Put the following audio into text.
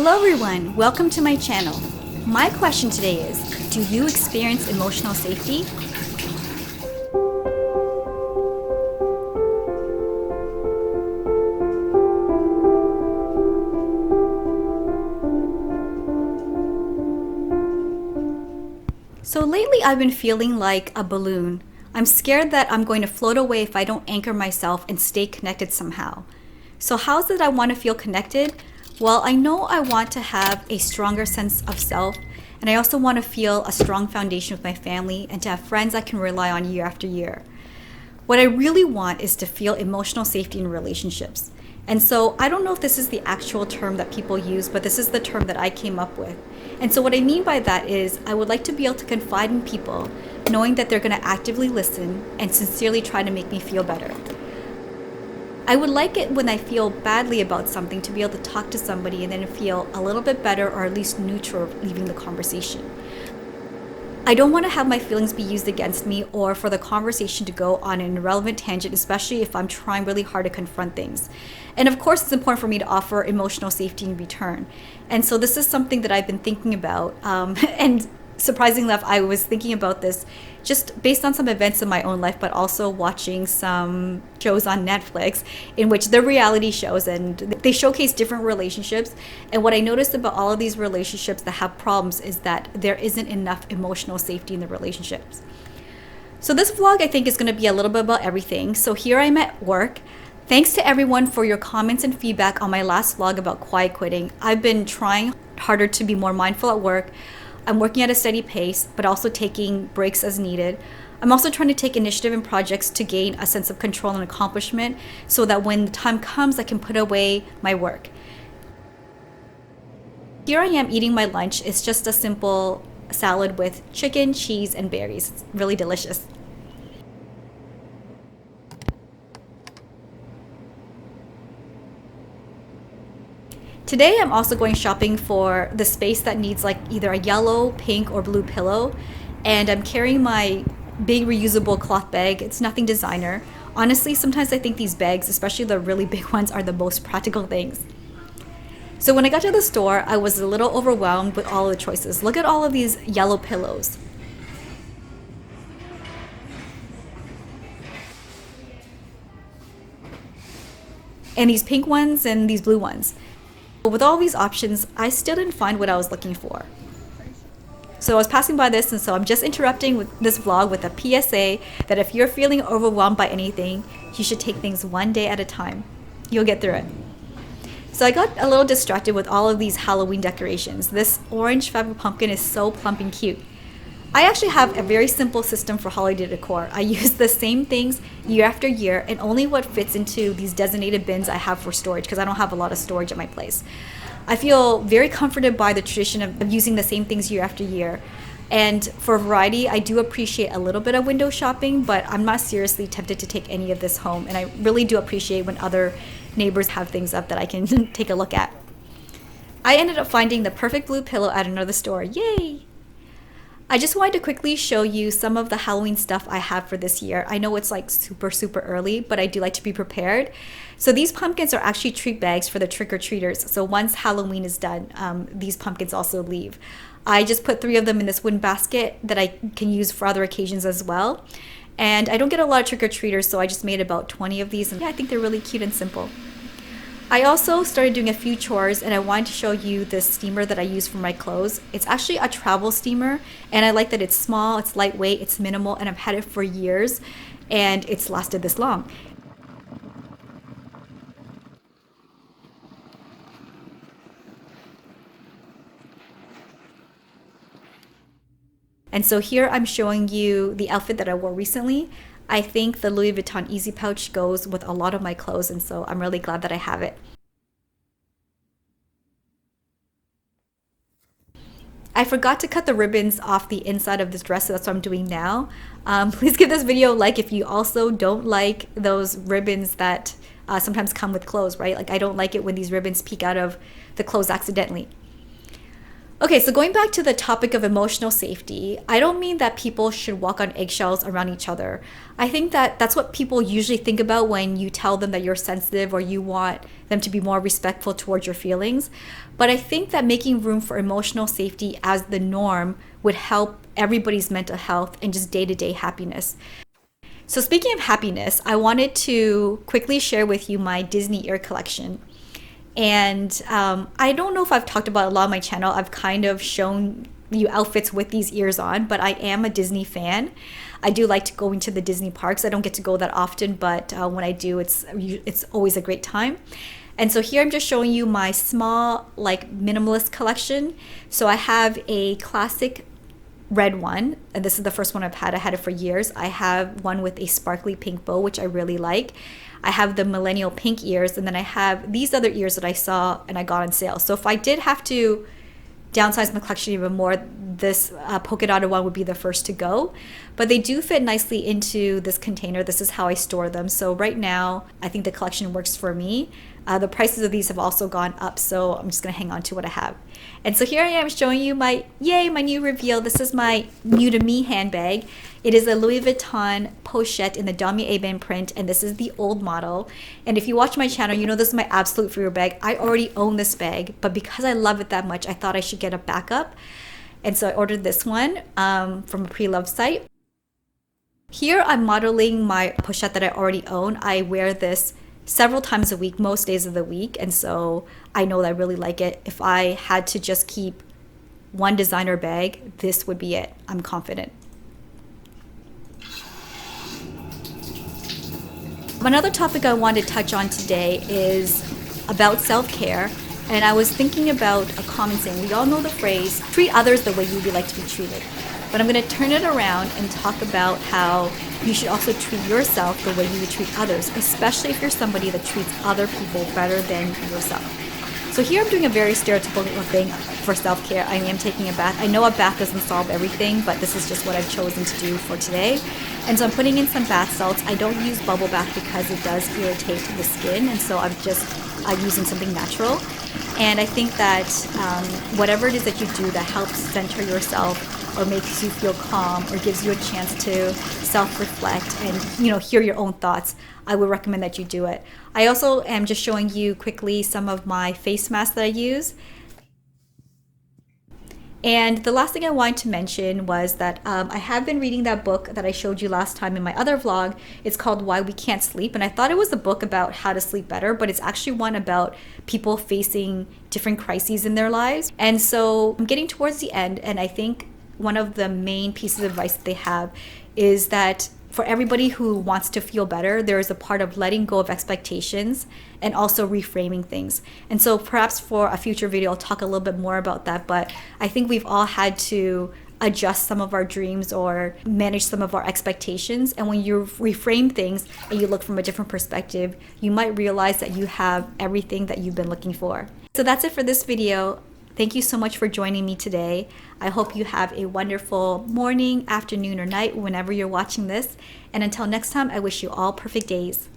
Hello everyone, welcome to my channel. My question today is, do you experience emotional safety? So lately I've been feeling like a balloon. I'm scared that I'm going to float away if I don't anchor myself and stay connected somehow. So how is it I want to feel connected? Well, I know I want to have a stronger sense of self, and I also want to feel a strong foundation with my family and to have friends I can rely on year after year. What I really want is to feel emotional safety in relationships. And so I don't know if this is the actual term that people use, but this is the term that I came up with. And so what I mean by that is I would like to be able to confide in people, knowing that they're going to actively listen and sincerely try to make me feel better. I would like it when I feel badly about something to be able to talk to somebody and then feel a little bit better or at least neutral leaving the conversation. I don't want to have my feelings be used against me or for the conversation to go on an irrelevant tangent, especially if I'm trying really hard to confront things. And of course, it's important for me to offer emotional safety in return. And so this is something that I've been thinking about. And surprisingly enough, I was thinking about this just based on some events in my own life, but also watching some shows on Netflix in which they're reality shows and they showcase different relationships. And what I noticed about all of these relationships that have problems is that there isn't enough emotional safety in the relationships. So this vlog, I think, is going to be a little bit about everything. So here I'm at work. Thanks to everyone for your comments and feedback on my last vlog about quiet quitting. I've been trying harder to be more mindful at work. I'm working at a steady pace, but also taking breaks as needed. I'm also trying to take initiative in projects to gain a sense of control and accomplishment so that when the time comes, I can put away my work. Here I am eating my lunch. It's just a simple salad with chicken, cheese, and berries. It's really delicious. Today I'm also going shopping for the space that needs like either a yellow, pink, or blue pillow. And I'm carrying my big reusable cloth bag. It's nothing designer. Honestly, sometimes I think these bags, especially the really big ones, are the most practical things. So when I got to the store, I was a little overwhelmed with all of the choices. Look at all of these yellow pillows. And these pink ones and these blue ones. With all these options, I still didn't find what I was looking for. So I was passing by this, and so I'm just interrupting with this vlog with a PSA that if you're feeling overwhelmed by anything, you should take things one day at a time. You'll get through it. So I got a little distracted with all of these Halloween decorations. This orange fabric pumpkin is so plump and cute. I actually have a very simple system for holiday decor. I use the same things year after year and only what fits into these designated bins I have for storage because I don't have a lot of storage at my place. I feel very comforted by the tradition of using the same things year after year. And for variety, I do appreciate a little bit of window shopping, but I'm not seriously tempted to take any of this home. And I really do appreciate when other neighbors have things up that I can take a look at. I ended up finding the perfect blue pillow at another store. Yay! I just wanted to quickly show you some of the Halloween stuff I have for this year. I know it's like super early, but I do like to be prepared. So these pumpkins are actually treat bags for the trick-or-treaters. So once Halloween is done, these pumpkins also leave. I just put 3 of them in this wooden basket that I can use for other occasions as well. And I don't get a lot of trick-or-treaters, so I just made about 20 of these. And yeah, I think they're really cute and simple. I also started doing a few chores, and I wanted to show you this steamer that I use for my clothes. It's actually a travel steamer, and I like that it's small, it's lightweight, it's minimal, and I've had it for years, and it's lasted this long. And so here I'm showing you the outfit that I wore recently. I think the Louis Vuitton Easy Pouch goes with a lot of my clothes, and so I'm really glad that I have it. I forgot to cut the ribbons off the inside of this dress, so that's what I'm doing now. Please give this video a like if you also don't like those ribbons that sometimes come with clothes, right? Like I don't like it when these ribbons peek out of the clothes accidentally. Okay, so going back to the topic of emotional safety, I don't mean that people should walk on eggshells around each other. I think that that's what people usually think about when you tell them that you're sensitive or you want them to be more respectful towards your feelings. But I think that making room for emotional safety as the norm would help everybody's mental health and just day-to-day happiness. So speaking of happiness, I wanted to quickly share with you my Disney ear collection. And I don't know if I've talked about it a lot on my channel. I've kind of shown you outfits with these ears on, but I am a Disney fan. I do like to go into the Disney parks. I don't get to go that often, but when I do, it's always a great time. And so here I'm just showing you my small, like, minimalist collection. So I have a classic red one, and this is the first one I've had. I had it for years. I have one with a sparkly pink bow, which I really like. I have the millennial pink ears, and then I have these other ears that I saw and I got on sale. So if I did have to downsize my collection even more, this polka dotted one would be the first to go. But they do fit nicely into this container. This is how I store them. So right now, I think the collection works for me. The prices of these have also gone up, so I'm just gonna hang on to what I have. And so here I am showing you my new reveal. This is my new to me handbag. It is a Louis Vuitton pochette in the Damier Ebene print, and this is the old model. And if you watch my channel, you know this is my absolute favorite bag. I already own this bag, but because I love it that much, I thought I should get a backup. And so I ordered this one from a pre-loved site. Here I'm modeling my pochette that I already own. I wear this several times a week, most days of the week, and so I know that I really like it. If I had to just keep one designer bag, this would be it. I'm confident. Another topic I want to touch on today is about self-care, and I was thinking about a common saying. We all know the phrase, treat others the way you would like to be treated. But I'm going to turn it around and talk about how you should also treat yourself the way you would treat others, especially if you're somebody that treats other people better than yourself. So here I'm doing a very stereotypical thing for self-care. I am taking a bath. I know a bath doesn't solve everything, but this is just what I've chosen to do for today. And so I'm putting in some bath salts. I don't use bubble bath because it does irritate the skin, and so I'm using something natural. And I think that whatever it is that you do that helps center yourself or makes you feel calm or gives you a chance to self-reflect and hear your own thoughts, I would recommend that you do it. I also am just showing you quickly some of my face masks that I use. And the last thing I wanted to mention was that I have been reading that book that I showed you last time in my other vlog. It's called Why We Can't Sleep, and I thought it was a book about how to sleep better, but it's actually one about people facing different crises in their lives. And so I'm getting towards the end, and I think one of the main pieces of advice that they have is that for everybody who wants to feel better, there is a part of letting go of expectations and also reframing things. And so perhaps for a future video, I'll talk a little bit more about that, but I think we've all had to adjust some of our dreams or manage some of our expectations. And when you reframe things and you look from a different perspective, you might realize that you have everything that you've been looking for. So that's it for this video. Thank you so much for joining me today. I hope you have a wonderful morning, afternoon, or night whenever you're watching this. And until next time, I wish you all perfect days.